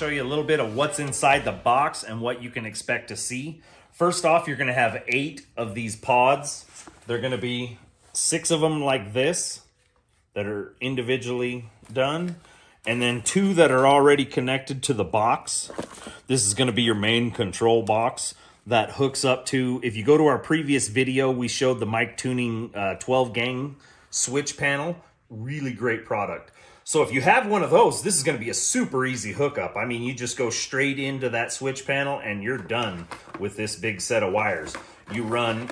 show you a little bit of what's inside the box and what you can expect to see. First off, you're gonna have 8 of these pods. They're gonna be 6 of them like this that are individually done, and then 2 that are already connected to the box. This is gonna be your main control box that hooks up to, if you go to our previous video, we showed the mic tuning 12 gang switch panel. Really great product. So if you have one of those, this is going to be a super easy hookup. I mean, you just go straight into that switch panel and you're done with this big set of wires. You run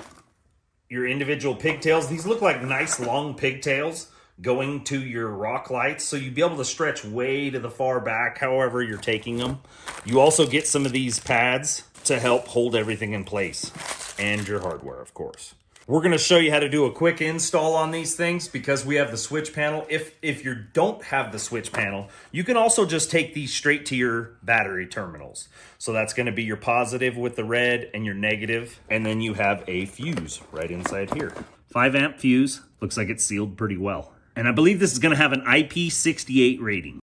your individual pigtails. These look like nice long pigtails going to your rock lights. So you'd be able to stretch way to the far back, however you're taking them. You also get some of these pads to help hold everything in place, and your hardware, of course. We're going to show you how to do a quick install on these things because we have the switch panel. If you don't have the switch panel, you can also just take these straight to your battery terminals. So that's going to be your positive with the red and your negative, and then you have a fuse right inside here. 5 amp fuse, looks like it's sealed pretty well. And I believe this is going to have an IP68 rating.